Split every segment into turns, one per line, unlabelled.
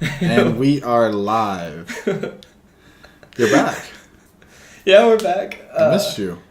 And we are live. You're back.
Yeah, we're back.
I missed you.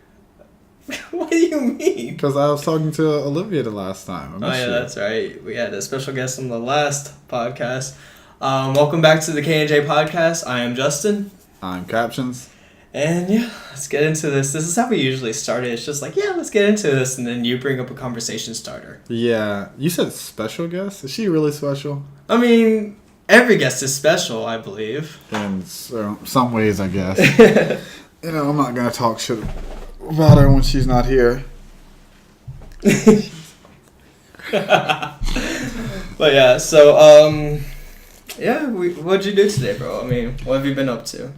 What do you mean?
Because I was talking to Olivia the last time.
Oh, yeah, that's right. We had a special guest on the last podcast. Welcome back to the K&J podcast. I am Justin.
I'm Kaptionz.
And yeah, let's get into this. This is how we usually start it. It's just like, yeah, let's get into this. And then you bring up a conversation starter.
Yeah. You said special guest? Is she really special?
I mean, every guest is special, I believe.
In some ways, I guess. I'm not going to talk shit about her when she's not here.
But yeah, so, what'd you do today, bro? I mean, what have you been up to?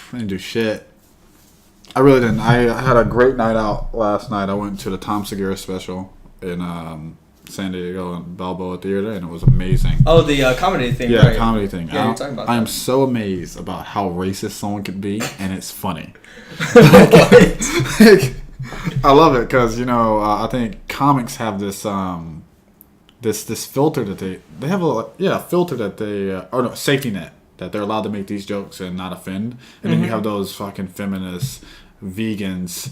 I didn't do shit. I really didn't. I had a great night out last night. I went to the Tom Segura special in San Diego and Balboa Theater, and it was amazing.
Oh, the comedy thing,
yeah,
right?
comedy thing.
Yeah, you're talking about
I am
that.
so amazed about how racist someone could be, and it's funny. I love it because, I think comics have this this filter that they have a filter that they safety net that they're allowed to make these jokes and not offend, and then you have those fucking feminists, vegans,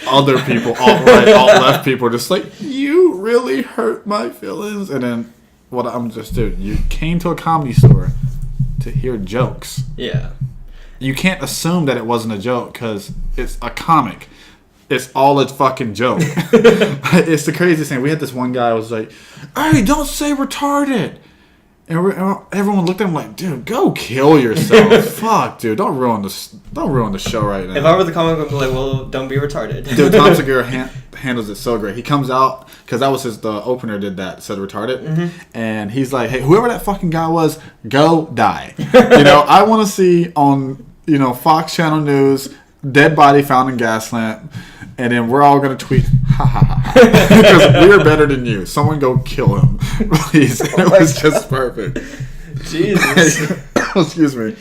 other people, alt-right, alt-left people just like, you really hurt my feelings. And then you came to a comedy store to hear jokes.
Yeah.
You can't assume that it wasn't a joke because it's a comic. It's all a fucking joke. It's the craziest thing. We had this one guy who was like, hey, don't say retarded. And everyone looked at him like, dude, go kill yourself. Fuck, dude, don't ruin the show right now.
If I were the comic, I'd be like, well, don't be retarded.
Dude, Tom Segura handles it so great. He comes out, because that was the opener did that, said retarded. And he's like, hey, whoever that fucking guy was, go die. I want to see on, Fox Channel News, dead body found in gas lamp. And then we're all going to tweet, ha ha ha. Because we are better than you. Someone go kill him, please. And it was just perfect.
Jesus.
Excuse me.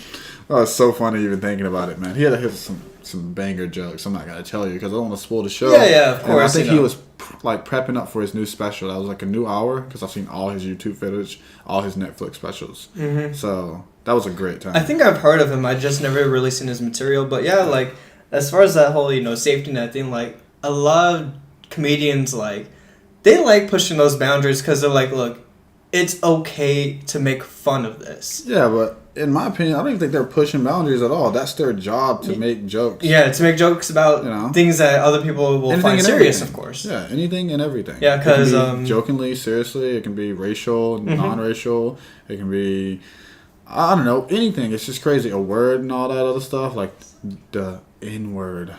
Oh, it's so funny even thinking about it, man. He had to hit some banger jokes. I'm not going to tell you because I don't want to spoil the show.
Yeah, of course.
And I think he was prepping up for his new special. That was like a new hour because I've seen all his YouTube footage, all his Netflix specials. So that was a great time.
I think I've heard of him. I just never really seen his material. But yeah, like, as far as that whole, safety net thing, like, a lot of comedians, like, they like pushing those boundaries because they're like, look, it's okay to make fun of this.
Yeah, but in my opinion, I don't even think they're pushing boundaries at all. That's their job to make jokes.
Yeah, to make jokes about things that other people will find serious, of course.
Yeah, anything and everything.
Yeah, because
jokingly, seriously, it can be racial, non-racial. It can be, I don't know, anything. It's just crazy. A word and all that other stuff, like the N-word.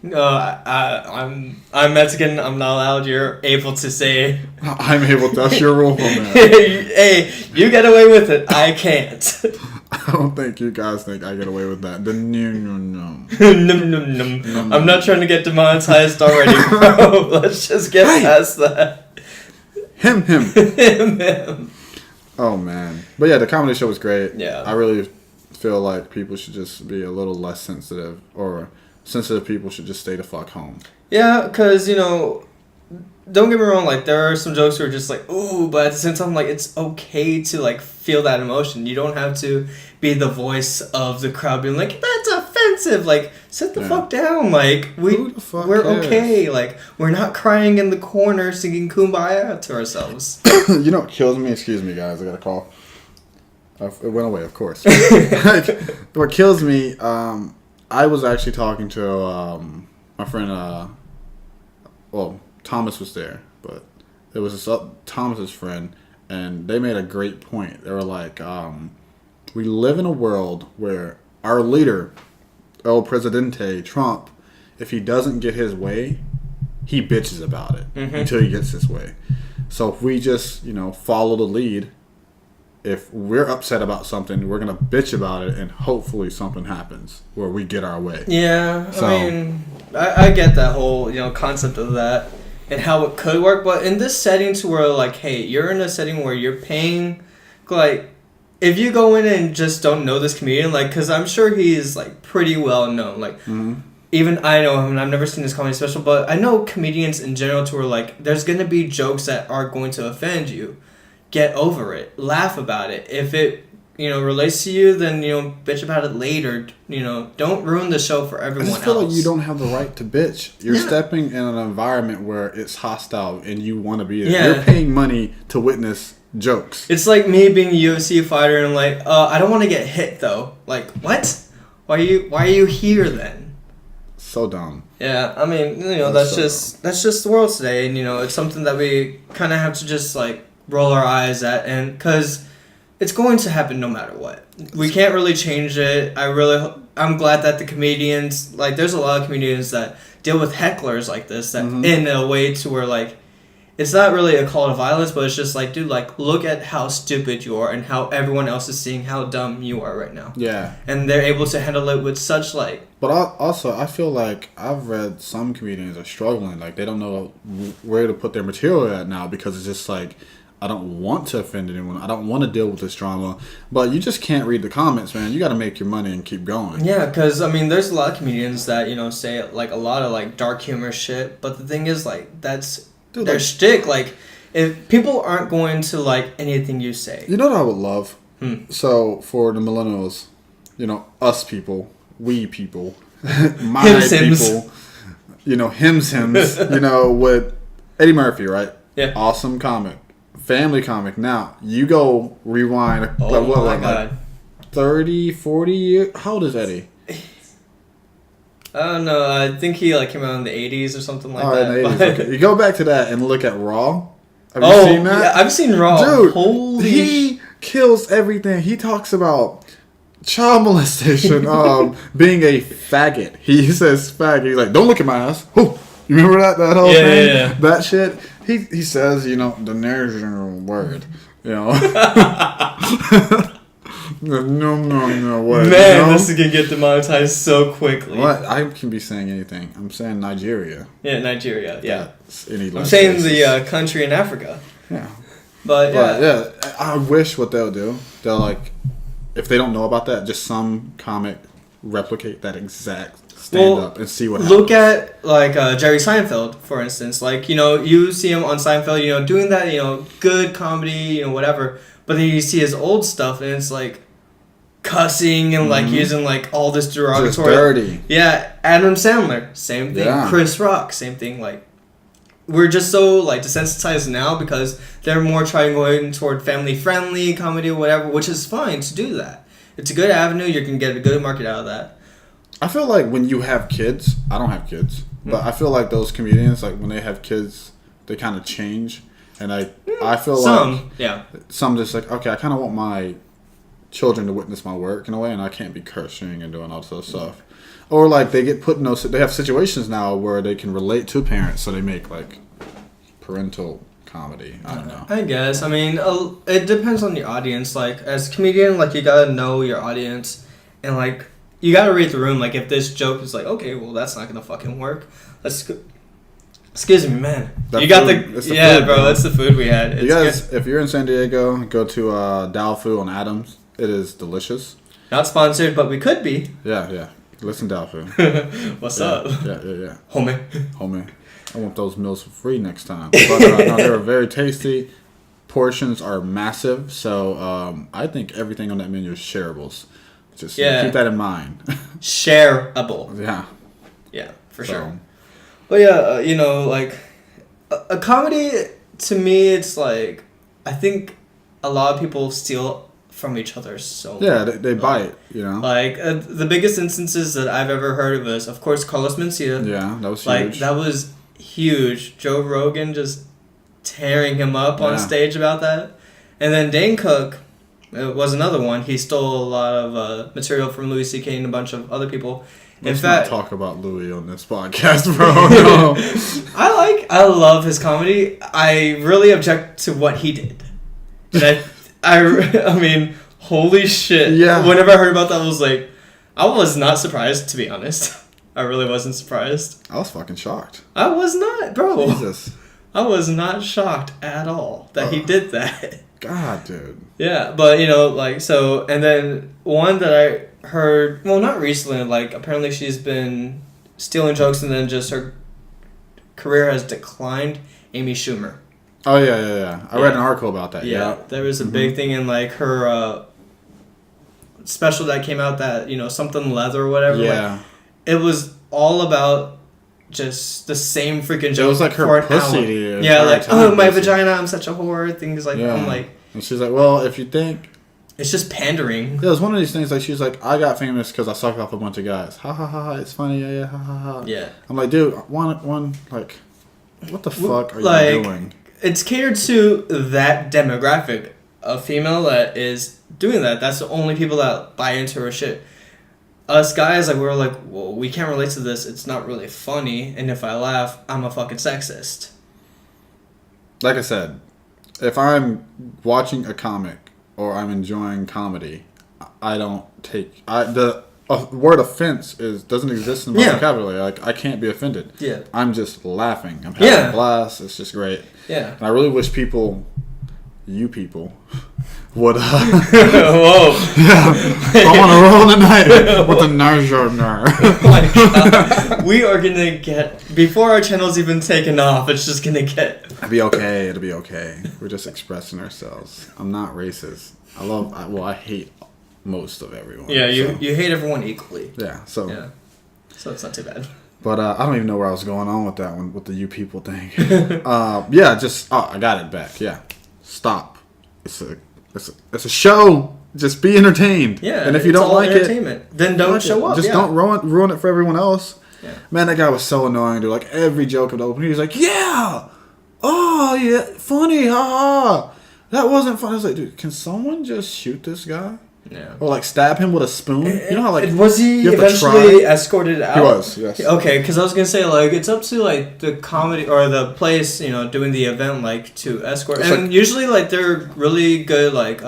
I'm Mexican. I'm not allowed. You're able to say.
I'm able to. That's your rule, man.
Hey, you get away with it. I can't.
I don't think you guys think I get away with that. The no.
I'm not trying to get demonetized already, bro. Let's just get past that.
Him. Oh man, but yeah, the comedy show was great.
Yeah,
I really feel like people should just be a little less sensitive, or sensitive people should just stay the fuck home.
Yeah, because, don't get me wrong, like, there are some jokes who are just like, ooh, but at the same time, like, it's okay to, like, feel that emotion. You don't have to be the voice of the crowd being like, that's offensive. Like, sit the fuck down. Like, we're okay. Like, we're not crying in the corner singing Kumbaya to ourselves.
You know what kills me? Excuse me, guys. I got a call. It went away, of course. What kills me, I was actually talking to my friend, Thomas was there, but it was Thomas's friend, and they made a great point. They were like, we live in a world where our leader, El Presidente, Trump, if he doesn't get his way, he bitches about it until he gets his way. So if we just, follow the lead, if we're upset about something, we're going to bitch about it, and hopefully something happens where we get our way.
Yeah, I mean, I get that whole, concept of that and how it could work. But in this setting to where, like, hey, you're in a setting where you're paying, like, if you go in and just don't know this comedian, like, because I'm sure he's, like, pretty well known. Like, even I know him, and I've never seen his comedy special, but I know comedians in general to where, like, there's going to be jokes that are going to offend you. get over it. Laugh about it. If it, relates to you, then, bitch about it later. Don't ruin the show for everyone else.
I just feel like you don't have the right to bitch. You're stepping in an environment where it's hostile and you want to be there. Yeah. You're paying money to witness jokes.
It's like me being a UFC fighter and like, I don't want to get hit though. Like, what? Why are you here then?
So dumb.
Yeah, I mean, that's just the world today, and it's something that we kind of have to just like roll our eyes at, and because it's going to happen no matter what. We can't really change it. I'm glad that the comedians, like, there's a lot of comedians that deal with hecklers like this that in a way to where like it's not really a call to violence, but it's just like, dude, like, look at how stupid you are and how everyone else is seeing how dumb you are right now.
Yeah.
And they're able to handle it with such, like...
But I feel like I've read some comedians are struggling. Like, they don't know where to put their material at now because it's just like, I don't want to offend anyone. I don't want to deal with this drama. But you just can't read the comments, man. You got to make your money and keep going.
Yeah, because, I mean, there's a lot of comedians that, say, like, a lot of, like, dark humor shit. But the thing is, like, that's... Dude, their shtick, like, if people aren't going to like anything you say.
You know what I would love? So, for the millennials, us people, we people, my people, hims, with Eddie Murphy, right?
Yeah.
Awesome comic. Family comic. Now, you go rewind, like 30, 40 years? How old is Eddie?
I don't know. I think he came out in the 80s or something like that.
In the 80s. Okay. You go back to that and look at Raw. Have you seen that?
Yeah, I've seen Raw.
Dude, he kills everything. He talks about child molestation, being a faggot. He says faggot. He's like, don't look at my ass. Oh, you remember that whole thing?
Yeah.
That shit. He says, the narration word. No. What?
Man, this is going to get demonetized so quickly.
What? I can be saying anything. I'm saying Nigeria.
Yeah, Nigeria. Yeah.
I'm
saying the country in Africa.
Yeah.
But
yeah, I wish what they'll do. They'll, like, if they don't know about that, just some comic replicate that exact stand up and see what happens.
Look at, like, Jerry Seinfeld, for instance. Like, you see him on Seinfeld, doing that, good comedy, whatever. But then you see his old stuff, and it's like cussing and like using like all this derogatory.
Just dirty.
Yeah, Adam Sandler, same thing. Yeah. Chris Rock, same thing. Like, we're just so like desensitized now because they're more trying going toward family-friendly comedy or whatever, which is fine to do that. It's a good avenue. You can get a good market out of that.
I feel like when you have kids, I don't have kids, but I feel like those comedians, like when they have kids, they kind of change. And I feel some just like, okay, I kind of want my children to witness my work in a way, and I can't be cursing and doing all this other stuff. Or like they get put in they have situations now where they can relate to parents, so they make like parental comedy. I don't know.
I guess. I mean, it depends on your audience. Like as a comedian, like you gotta know your audience, and like you gotta read the room. Like if this joke is like, okay, well that's not gonna fucking work. Excuse me, man. Bro. That's the food we had.
You guys, if you're in San Diego, go to Dalfu on Adams. It is delicious.
Not sponsored, but we could be.
Yeah. Listen, Dalfu.
What's up?
Yeah.
Homie.
I want those meals for free next time. But no, they're very tasty. Portions are massive, so I think everything on that menu is shareables. Just keep that in mind.
Shareable. Yeah, for sure. But yeah, like a comedy to me, it's like I think a lot of people steal from each other. So
they bite.
Like the biggest instances that I've ever heard of is, of course, Carlos Mencia.
Yeah, that was
huge.
Like
that was huge. Joe Rogan just tearing him up on stage about that, and then Dane Cook was another one. He stole a lot of material from Louis C.K. and a bunch of other people.
Let's not talk about Louis on this podcast, bro. No.
I love his comedy. I really object to what he did. And I mean, holy shit.
Yeah.
Whenever I heard about that, I was like, I was not surprised, to be honest. I really wasn't surprised.
I was fucking shocked.
I was not, bro.
Jesus.
I was not shocked at all that he did that.
God, dude.
Yeah, but, like, so, and then one that I heard, well, not recently, like, apparently she's been stealing jokes and then just her career has declined, Amy Schumer.
Oh yeah. I read an article about that.
Yeah, there was a big thing in like her special that came out that something leather or whatever.
Yeah,
like, it was all about just the same freaking joke.
it was like her pussy.
Yeah, like my vagina, I'm such a whore. Things like that. I'm like,
and she's like, well, if you think
it's just pandering.
Yeah, it was one of these things. Like she's like, I got famous because I sucked off a bunch of guys. Ha ha ha ha. It's funny. Yeah, ha ha ha.
Yeah.
I'm like, dude, one like, what the fuck are you doing?
It's catered to that demographic of female that is doing that. That's the only people that buy into her shit. Us guys, like, we're like, well, we can't relate to this. It's not really funny. And if I laugh, I'm a fucking sexist.
Like I said, if I'm watching a comic or I'm enjoying comedy, I don't take... the word offense doesn't exist in my vocabulary. Like, I can't be offended.
Yeah.
I'm just laughing. I'm having a blast. It's just great.
Yeah.
And I really wish you people, would...
Whoa.
Yeah. I want to roll tonight with the Narjar.
Oh my God. We are going to get... Before our channel's even taken off, it's just going to get...
It'll be okay. We're just expressing ourselves. I'm not racist. I hate most of everyone.
Yeah, you hate everyone equally.
Yeah, so...
Yeah. So it's not too bad.
But I don't even know where I was going on with that one, with the you people thing. I got it back. Yeah. Stop. It's a show. Just be entertained.
Yeah.
And if you don't like it,
then don't show up.
Just don't ruin it for everyone else.
Yeah.
Man, that guy was so annoying, dude. Like, every joke of the opening, he was like, yeah! Oh, yeah, funny, haha! That wasn't funny. I was like, dude, can someone just shoot this guy?
Yeah.
Or, like, stab him with a spoon? You know how, like...
Was he eventually escorted out?
He was, yes.
Okay, because I was going to say, like, it's up to, like, the comedy... Or the place, doing the event, like, to escort.
It's
and
like,
usually, like, they're really good, like,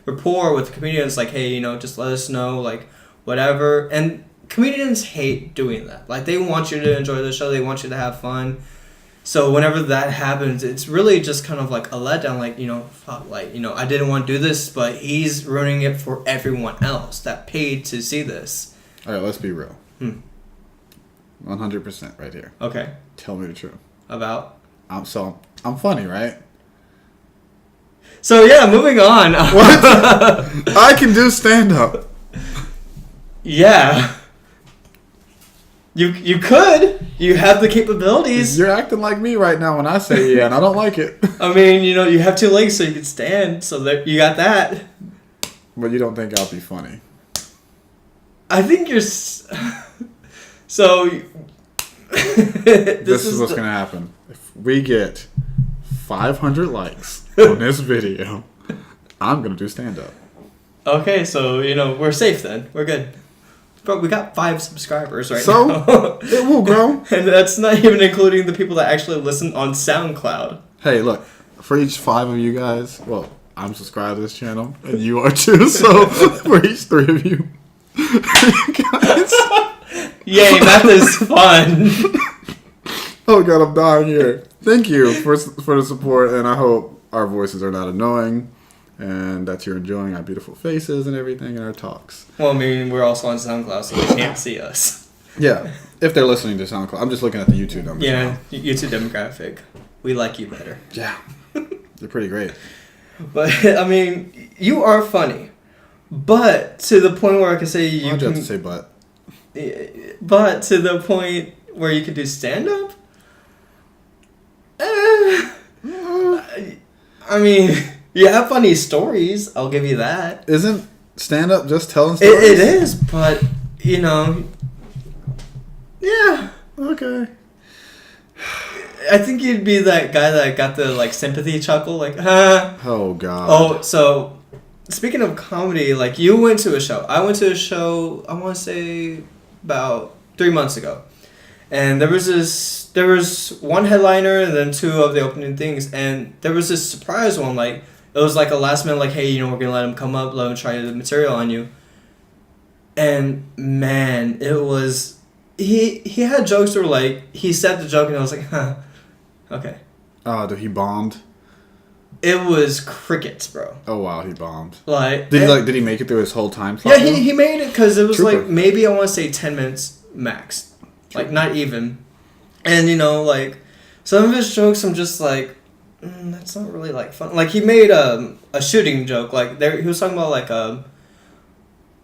rapport with comedians. Like, hey, just let us know, like, whatever. And comedians hate doing that. Like, they want you to enjoy the show. They want you to have fun. So whenever that happens, it's really just kind of like a letdown. Like, fuck, like, I didn't want to do this, but he's ruining it for everyone else that paid to see this.
All right, let's be real. 100% right here.
Okay.
Tell me the truth.
About?
I'm funny, right?
So yeah, moving on.
What? I can do stand-up.
Yeah. You could. You have the capabilities.
You're acting like me right now when I say yeah, and I don't like it.
I mean, you have 2 legs so you can stand, so that you got that.
But you don't think I'll be funny.
I think you're... So...
this is what's going to happen. If we get 500 likes on this video, I'm going to do stand-up.
Okay, so, we're safe then. We're good. Bro, we got 5 subscribers now.
So, it will grow.
And that's not even including the people that actually listen on SoundCloud.
Hey, look. For each 5 of you guys, well, I'm subscribed to this channel, and you are too, so for each 3 of you guys.
Yay, math is fun.
Oh, God, I'm dying here. Thank you for the support, and I hope our voices are not annoying. And that you're enjoying our beautiful faces and everything in our talks.
Well, I mean, we're also on SoundCloud, so they can't see us.
Yeah, if they're listening to SoundCloud. I'm just looking at the YouTube numbers.
Yeah,
now.
YouTube demographic. We like you better.
Yeah, you're pretty great.
But, I mean, you are funny. But to the point where I can say you
Why'd you
can...
have to say but?
But to the point where you could do stand-up? I mean... You have funny stories, I'll give you that.
Isn't stand-up just telling stories?
It is, but, yeah.
Okay.
I think you'd be that guy that got the, like, sympathy chuckle, like, huh?
Oh, God.
Oh, so, speaking of comedy, like, you went to a show. I went to a show, I want to say, about 3 months ago. And there was one headliner and then 2 of the opening things. And there was this surprise one, like, it was like a last minute, like, hey, we're going to let him come up, let him try the material on you. And, man, it was... He had jokes that were like... He said the joke and I was like, huh, okay.
Oh, he bombed?
It was crickets, bro.
Oh, wow, he bombed.
Like...
Did he make it through his whole time slot?
Yeah, he made it because it was
Trooper.
like maybe I want to say 10 minutes max. Trooper. Like, not even. And, like, some of his jokes I'm just like... That's not really like fun. Like he made a shooting joke. Like there, he was talking about like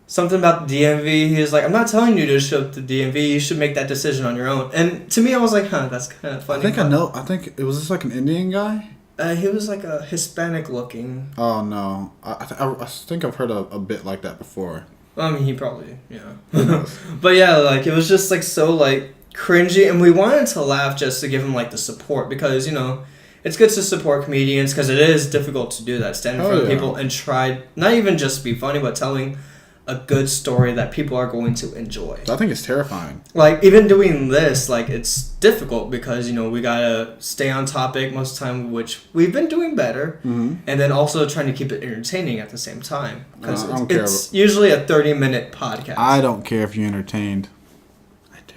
something about the DMV. He was like, I'm not telling you to show up to DMV. You should make that decision on your own. And to me, I was like, huh, that's kind of funny.
I think it was this like an Indian guy.
He was like a Hispanic looking.
Oh no, I think I've heard a bit like that before.
I mean, he probably, yeah. But yeah, like it was just like so like cringy, and we wanted to laugh just to give him like the support because it's good to support comedians because it is difficult to do that, stand in front of people and try not even just be funny, but telling a good story that people are going to enjoy.
I think it's terrifying.
Like even doing this, like it's difficult because we gotta stay on topic most of the time, which we've been doing better, and then also trying to keep it entertaining at the same time because it's usually a 30-minute podcast.
I don't care if you're entertained. I do.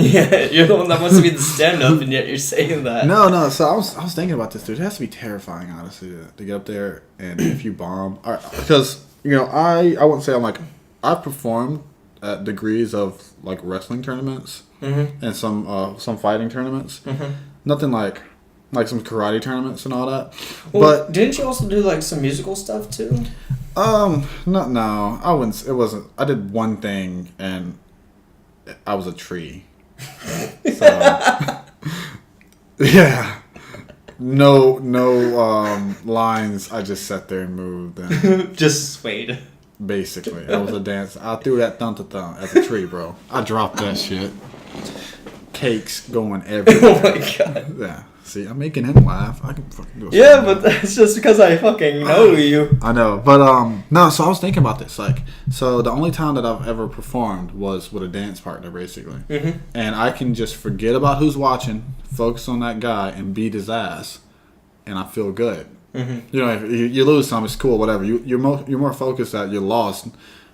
Yeah, you're the one that wants to be the stand-up, and yet you're saying that.
No. So I was thinking about this, dude. It has to be terrifying, honestly, to get up there and if you bomb, because. I wouldn't say I've performed at degrees of like wrestling tournaments and some fighting tournaments. Nothing like some karate tournaments and all that.
Well, but didn't you also do like some musical stuff too?
No, I wouldn't. It wasn't. I did one thing and I was a tree. So yeah. No lines. I just sat there and moved. And
just swayed.
Basically, I was a dancer. I threw that thump as a tree, bro. I dropped that shit. Cakes going everywhere.
Oh my god.
Yeah. See, I'm making him laugh. I can fucking do it.
Yeah, but that's just because I fucking know you.
I know, but no. So I was thinking about this. So the only time that I've ever performed was with a dance partner, basically, and I can just forget about who's watching, focus on that guy, and beat his ass, and I feel good. If you lose some, it's cool, whatever. You're more focused that you lost,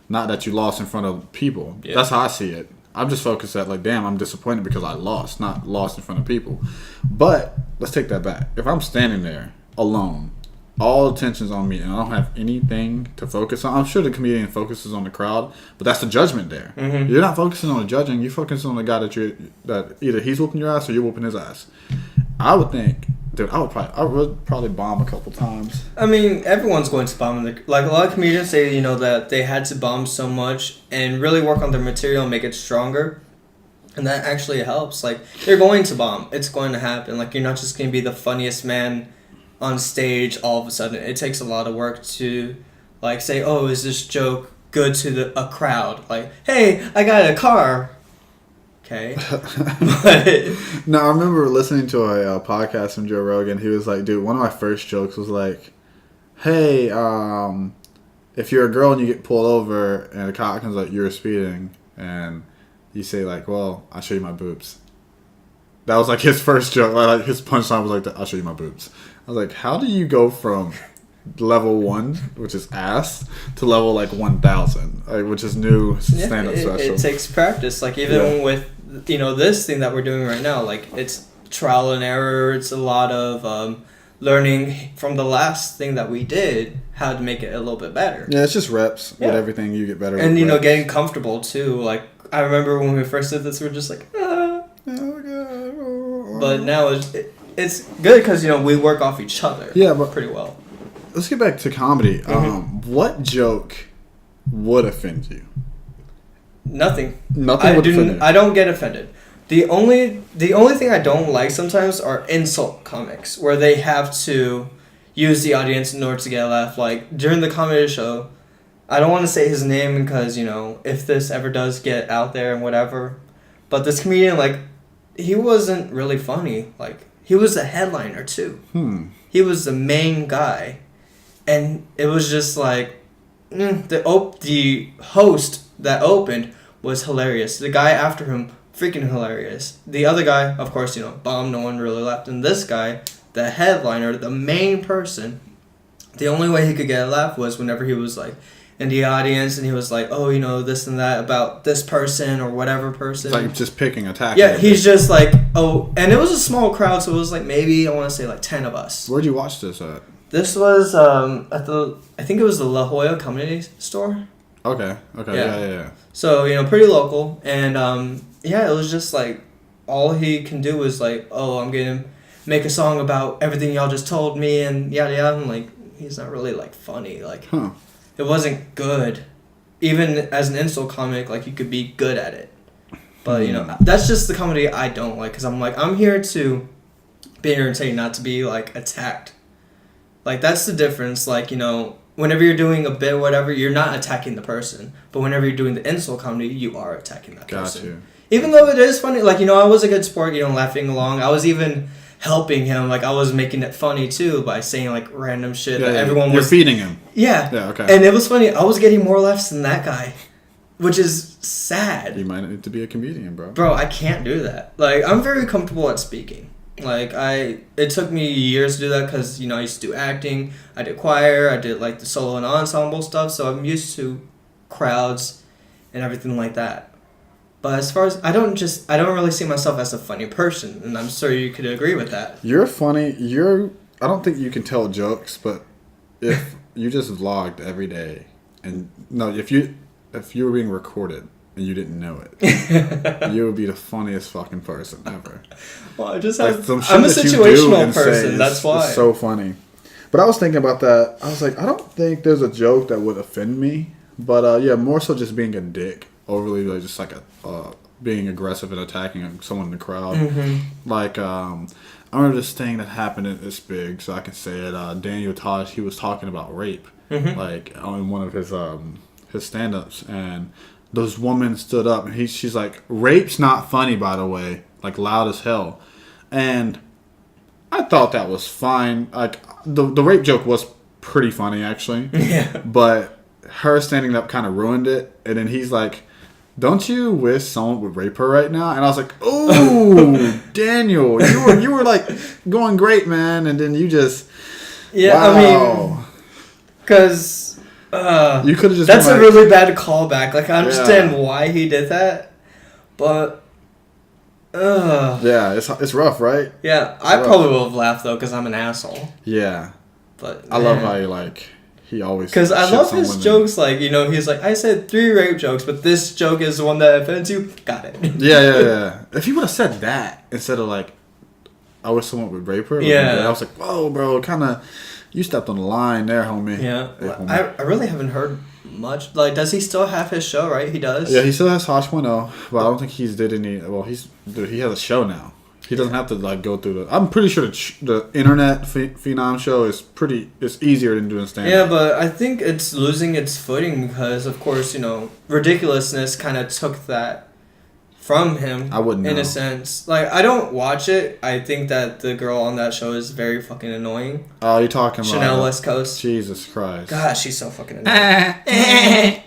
not that you lost in front of people. Yeah. That's how I see it. I'm just focused at damn, I'm disappointed because I lost, not lost in front of people. But let's take that back. If I'm standing there alone, all attention's on me, and I don't have anything to focus on, I'm sure the comedian focuses on the crowd, but that's the judgment there. You're not focusing on the judging. You're focusing on the guy that either he's whooping your ass or you're whooping his ass. I would think. Dude, I would probably bomb a couple times.
I mean, everyone's going to bomb. Like a lot of comedians say, that they had to bomb so much and really work on their material and make it stronger, and that actually helps. Like you're going to bomb, it's going to happen. Like you're not just going to be the funniest man on stage all of a sudden. It takes a lot of work to say, oh, is this joke good to a crowd? Like, hey, I got a car. Okay.
No, I remember listening to a podcast from Joe Rogan. He was like, dude, one of my first jokes was like, hey, if you're a girl and you get pulled over and the cop comes like, you're speeding, and you say well, I'll show you my boobs. That was like his first joke. Like his punchline was like, I'll show you my boobs. I was like, how do you go from level 1, which is ass, to level 1,000, which is new stand-up special.
It takes practice. Even with this thing that we're doing right now, it's trial and error. It's a lot of learning from the last thing that we did, how to make it a little bit better.
Yeah, it's just reps. With everything you get better.
And getting comfortable too. I remember when we first did this, we were just like, ah. Oh God. But now it's good because we work off each other. Yeah, but pretty well.
Let's get back to comedy. What joke would offend you?
Nothing.
Nothing would offend you.
I don't get offended. The only thing I don't like sometimes are insult comics where they have to use the audience in order to get a laugh. Like during the comedy show, I don't want to say his name because if this ever does get out there and whatever, but this comedian he wasn't really funny. He was the headliner too. He was the main guy. And it was just the host that opened was hilarious. The guy after him, freaking hilarious. The other guy, of course, bombed. No one really laughed. And this guy, the headliner, the main person, the only way he could get a laugh was whenever he was in the audience and he was oh, this and that about this person or whatever person.
Just picking, attacking.
Yeah, he's just oh, and it was a small crowd, so it was maybe, I want to say 10 of us.
Where'd you watch this at?
This was I think it was the La Jolla Comedy Store.
Okay. Yeah.
So, pretty local. And, it was just all he can do was oh, I'm getting make a song about everything y'all just told me and yada yada. I'm like, he's not really like funny. Like, it wasn't good. Even as an insult comic, like you could be good at it. But you know, that's just the comedy I don't like, because I'm like, I'm here to be entertained, not to be like attacked. Like that's the difference. Like, you know, whenever you're doing a bit or whatever, you're not attacking the person. But whenever you're doing the insult comedy, you are attacking that person.
You.
Even though it is funny, like, you know, I was a good sport, you know, laughing along. I was even helping him, like I was making it funny too by saying like random shit that everyone was.
You're feeding him.
Yeah.
Yeah. Okay.
And it was funny. I was getting more laughs than that guy, which is sad.
You might need to be a comedian, bro.
Bro, I can't do that. Like, I'm very comfortable at speaking. Like, it took me years to do that because, you know, I used to do acting. I did choir. I did, like, the solo and ensemble stuff. So I'm used to crowds and everything like that. But as far as, I don't really see myself as a funny person. And I'm sure you could agree with that.
You're funny. I don't think you can tell jokes, but if you just vlogged every day and, no, if you were being recorded and you didn't know it, you would be the funniest fucking person ever.
Well, I just
like,
I'm a situational person. That's why.
It's so funny. But I was thinking about that. I was like, I don't think there's a joke that would offend me. But yeah, more so just being a dick. Overly, like, just like being aggressive and attacking someone in the crowd. Mm-hmm. Like, I remember this thing that happened. It's big, so I can say it. Daniel Tosh, he was talking about rape, like on one of his stand-ups, and those women stood up, and she's like, "Rape's not funny, by the way," like loud as hell, and I thought that was fine. Like the rape joke was pretty funny actually,
yeah,
but her standing up kind of ruined it, and then he's like, "Don't you wish someone would rape her right now?" And I was like, "Oh, Daniel, you were like going great, man." And then you just, wow.
I mean, because
you could have just.
That's a really bad callback. Like, I understand why he did that, but
yeah, it's rough, right?
Yeah, I probably would have laughed though because I'm an asshole.
Yeah,
but
I love how he always,
because I love his jokes. Like, you know, he's like, I said 3 rape jokes, but this joke is the one that offends you. Got it.
Yeah. If he would have said that instead of like, I wish someone would rape her.
Yeah.
I was like, whoa, bro, kind of, you stepped on the line there, homie.
Yeah.
Hey, homie.
I really haven't heard much. Like, does he still have his show? Right, he does.
Yeah, he still has Tosh.o, but I don't think he's did any. Well, he has a show now. He doesn't have to like go through the. I'm pretty sure the internet phenom show is it's easier than doing stand-up.
Yeah, but I think it's losing its footing because, of course, you know, ridiculousness kind of took that from him.
I wouldn't know.
In a sense. Like, I don't watch it. I think that the girl on that show is very fucking annoying.
Oh, you're talking about
Chanel West Coast.
Jesus Christ.
God, she's so fucking annoying.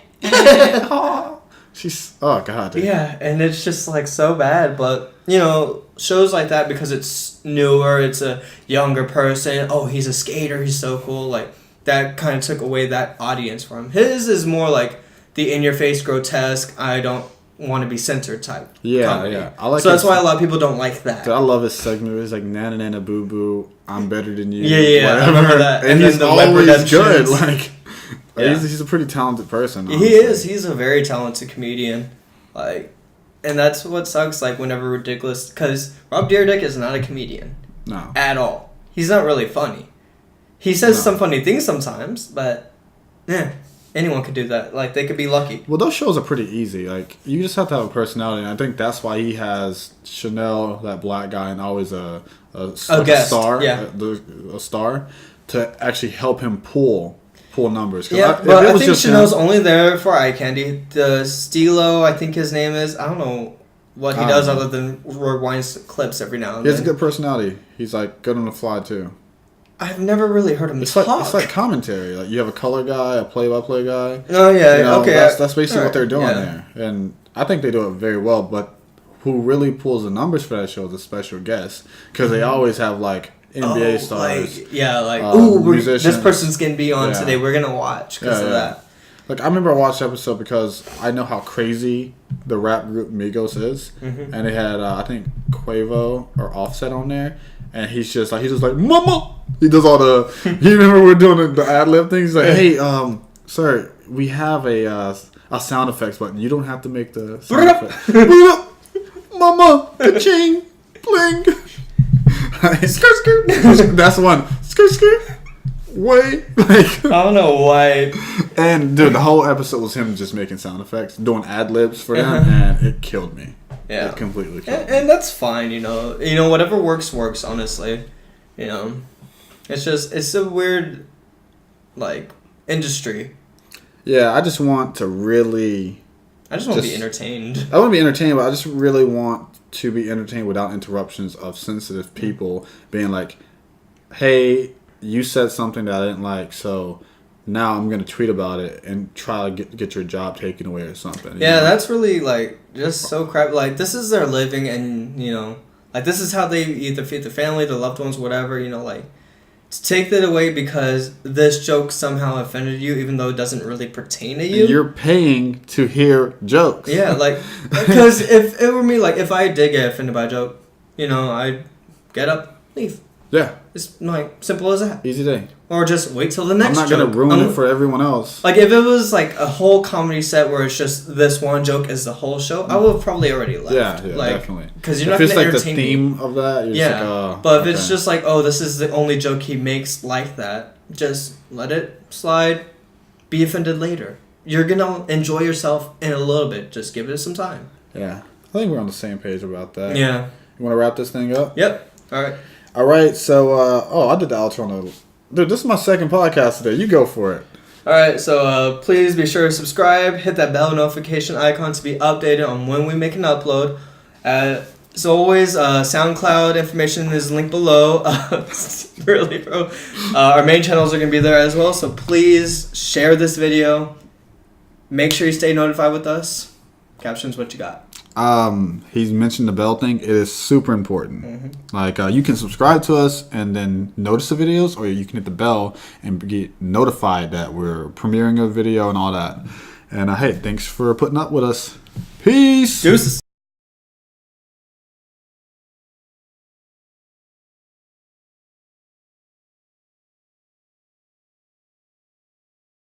She's god. Dude.
Yeah, and it's just like so bad, but you know, shows like that because it's newer, it's a younger person. Oh, he's a skater, he's so cool. Like that kind of took away that audience from him. His is more like the in-your-face grotesque. I don't want to be censored type.
Yeah,
comedy.
yeah. I like.
So that's why a lot of people don't like that.
Dude, I love his segment. It's like Nana Nana Boo Boo. I'm better than you.
Yeah. I remember that.
And he's
then
always good. Like.
Yeah.
He's a pretty talented person. Honestly.
He is. He's a very talented comedian. Like, and that's what sucks. Like, whenever ridiculous, because Rob Dyrdek is not a comedian.
No.
At all. He's not really funny. He says some funny things sometimes, but anyone could do that. Like, they could be lucky.
Well, those shows are pretty easy. Like, you just have to have a personality, and I think that's why he has Chanel, that black guy, and always a
guest.
Star,
yeah,
a star, to actually help him pull numbers.
Yeah, but I think Chanel's only there for eye candy. The Stilo, I think his name is. I don't know what he does other than rewinds clips every now and then.
He has a good personality. He's like good on the fly too.
I've never really heard him talk.
It's like commentary. Like you have a color guy, a play-by-play guy.
Oh yeah,
you know,
okay.
That's basically what they're doing there, and I think they do it very well. But who really pulls the numbers for that show is a special guest because they always have like NBA stars.
This person's going to be on today. We're going to watch because of that.
Like, I remember I watched the episode because I know how crazy the rap group Migos is. Mm-hmm. And they had, I think, Quavo or Offset on there. And he's just like, Mama! He does all the, you remember we're doing the ad-lib things? He's like, hey, sir, we have a sound effects button. You don't have to make the sound effect. Mama! Ka-ching! Bling!
skirt.
That's the one. Skirt. Wait. Like,
I don't know why.
And dude, the whole episode was him just making sound effects, doing ad libs for them, and it killed me.
Yeah,
it completely killed me.
And that's fine. Whatever works. Honestly, it's a weird like industry.
Yeah, I just want to be
entertained.
I want to be entertained, but I just really want to be entertained without interruptions of sensitive people being like, hey, you said something that I didn't like, so now I'm going to tweet about it and try to get your job taken away or something.
Yeah, that's really, like, just so crap. Like, this is their living and, like, this is how they either feed their family, their loved ones, whatever, like, to take that away because this joke somehow offended you, even though it doesn't really pertain to you.
You're paying to hear jokes.
Yeah, like, because if it were me, like, if I did get offended by a joke, I'd get up, leave.
Yeah.
It's, like, simple as that.
Easy day.
Or just wait till the next joke.
I'm not going to ruin it for everyone else.
Like, if it was, like, a whole comedy set where it's just this one joke is the whole show, I would have probably already left.
Yeah,
like,
definitely.
Because you're not going to entertain me.
If it's, like, the theme of that, you're just like, oh.
But if it's just like, oh, this is the only joke he makes like that, just let it slide. Be offended later. You're going to enjoy yourself in a little bit. Just give it some time.
Yeah. I think we're on the same page about that.
Yeah.
You want to wrap this thing up?
Yep. All right.
All right, so, I did the outro on the... Dude, this is my second podcast today. You go for it.
All right, so please be sure to subscribe, hit that bell notification icon to be updated on when we make an upload. As always, SoundCloud information is linked below. Really, bro. Our main channels are going to be there as well, so please share this video. Make sure you stay notified with us. Kaptionz, what you got?
He's mentioned the bell thing. It is super important. Mm-hmm. Like, you can subscribe to us and then notice the videos, or you can hit the bell and get notified that we're premiering a video and all that. And hey, thanks for putting up with us. Peace.
Deuces.